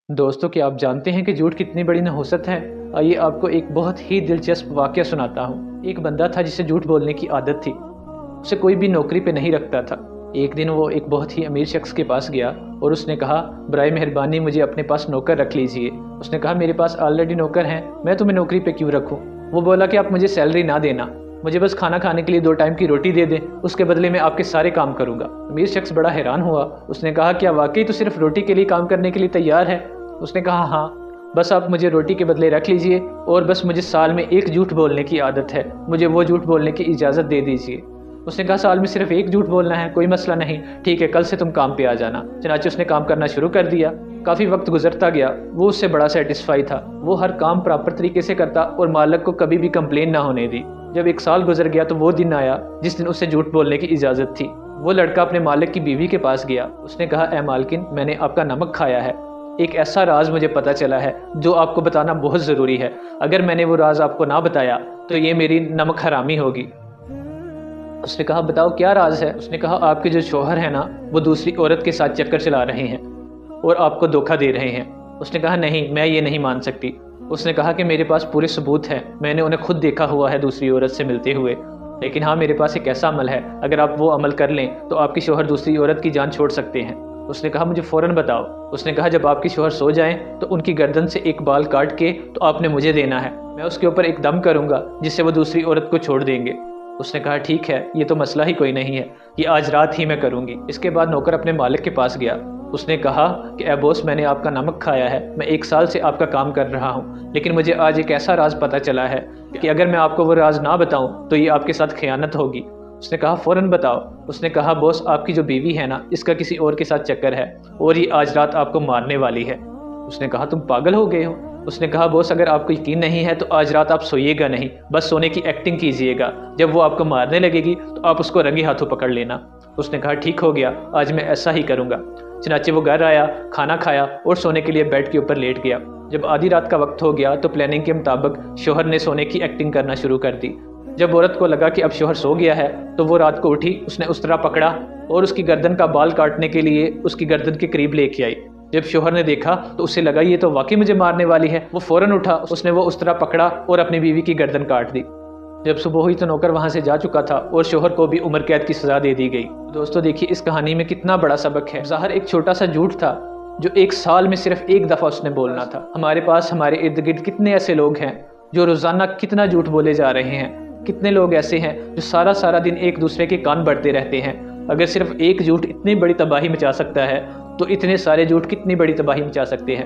दोस्तों, क्या आप जानते हैं कि झूठ कितनी बड़ी नहुसत है। आइए आपको एक बहुत ही दिलचस्प वाक़या सुनाता हूँ। एक बंदा था जिसे झूठ बोलने की आदत थी। उसे कोई भी नौकरी पे नहीं रखता था। एक दिन वो एक बहुत ही अमीर शख्स के पास गया और उसने कहा, बराए मेहरबानी मुझे अपने पास नौकर रख लीजिए। उसने कहा, मेरे पास ऑलरेडी नौकर हैं, मैं तुम्हें नौकरी पे क्यों रखूँ। वो बोला कि आप मुझे सैलरी ना देना, मुझे बस खाना खाने के लिए 2 टाइम की रोटी दे दें, उसके बदले में आपके सारे काम करूँगा। अमीर शख्स बड़ा हैरान हुआ। उसने कहा, क्या वाकई तो सिर्फ रोटी के लिए काम करने के लिए तैयार है। उसने कहा, हाँ, बस आप मुझे रोटी के बदले रख लीजिए और बस मुझे साल में एक झूठ बोलने की आदत है, मुझे वो झूठ बोलने की इजाज़त दे दीजिए। उसने कहा, साल में सिर्फ एक झूठ बोलना है, कोई मसला नहीं, ठीक है, कल से तुम काम पे आ जाना। चनाचे उसने काम करना शुरू कर दिया। काफ़ी वक्त गुजरता गया, वो उससे बड़ा सेटिस्फाई था। वो हर काम प्रॉपर तरीके से करता और मालिक को कभी भी कंप्लेन ना होने दी। जब 1 साल गुजर गया तो वो दिन आया जिस दिन उसे झूठ बोलने की इजाज़त थी। वो लड़का अपने मालिक की बीवी के पास गया। उसने कहा, ए मालकिन, मैंने आपका नमक खाया है। एक ऐसा राज मुझे पता चला है जो आपको बताना बहुत ज़रूरी है। अगर मैंने वो राज आपको ना बताया तो ये मेरी नमक हरामी होगी। उसने कहा, बताओ क्या राज है। उसने कहा, आपके जो शौहर है ना, वो दूसरी औरत के साथ चक्कर चला रहे हैं और आपको धोखा दे रहे हैं। उसने कहा, नहीं, मैं ये नहीं मान सकती। उसने कहा कि मेरे पास पूरे सबूत हैं, मैंने उन्हें खुद देखा हुआ है दूसरी औरत से मिलते हुए। लेकिन हाँ, मेरे पास एक ऐसा अमल है, अगर आप वो अमल कर लें तो आपकी शौहर दूसरी औरत की जान छोड़ सकते हैं। उसने कहा, मुझे फ़ौरन बताओ। उसने कहा, जब आपकी शौहर सो जाएं तो उनकी गर्दन से एक बाल काट के तो आपने मुझे देना है, मैं उसके ऊपर एक दम करूंगा जिससे वो दूसरी औरत को छोड़ देंगे। उसने कहा, ठीक है, ये तो मसला ही कोई नहीं है, ये आज रात ही मैं करूंगी। इसके बाद नौकर अपने मालिक के पास गया। उसने कहा कि ए बॉस, मैंने आपका नमक खाया है, मैं 1 साल से आपका काम कर रहा हूँ, लेकिन मुझे आज एक ऐसा राज पता चला है कि अगर मैं आपको वो राज ना बताऊँ तो ये आपके साथ खयानत होगी। उसने कहा, फ़ौरन बताओ। उसने कहा, बॉस, आपकी जो बीवी है ना, इसका किसी और के साथ चक्कर है और ये आज रात आपको मारने वाली है। उसने कहा, तुम पागल हो गए हो। उसने कहा, बॉस, अगर आपको यकीन नहीं है तो आज रात आप सोइएगा नहीं, बस सोने की एक्टिंग कीजिएगा। जब वो आपको मारने लगेगी तो आप उसको रंगे हाथों पकड़ लेना। उसने कहा, ठीक हो गया, आज मैं ऐसा ही करूँगा। चनाचे वो घर आया, खाना खाया और सोने के लिए बेड के ऊपर लेट गया। जब आधी रात का वक्त हो गया तो प्लानिंग के मुताबिक शौहर ने सोने की एक्टिंग करना शुरू कर दी। जब औरत को लगा कि अब शौहर सो गया है तो वो रात को उठी, उसने उस तरह पकड़ा और उसकी गर्दन का बाल काटने के लिए उसकी गर्दन के करीब लेके आई। जब शौहर ने देखा तो उसे लगा ये तो वाकई मुझे मारने वाली है। वो फ़ौरन उठा, उसने वो उस तरह पकड़ा और अपनी बीवी की गर्दन काट दी। जब सुबह हुई तो नौकर वहाँ से जा चुका था और शौहर को भी उम्र कैद की सज़ा दे दी गई। दोस्तों, देखिए इस कहानी में कितना बड़ा सबक है। ज़ाहिर एक छोटा सा झूठ था जो 1 साल में सिर्फ एक दफ़ा उसने बोलना था। हमारे पास, हमारे इर्द गिर्द कितने ऐसे लोग हैं जो रोज़ाना कितना झूठ बोले जा रहे हैं। कितने लोग ऐसे हैं जो सारा सारा दिन एक दूसरे के कान भरते रहते हैं। अगर सिर्फ एक झूठ इतनी बड़ी तबाही मचा सकता है तो इतने सारे झूठ कितनी बड़ी तबाही मचा सकते हैं।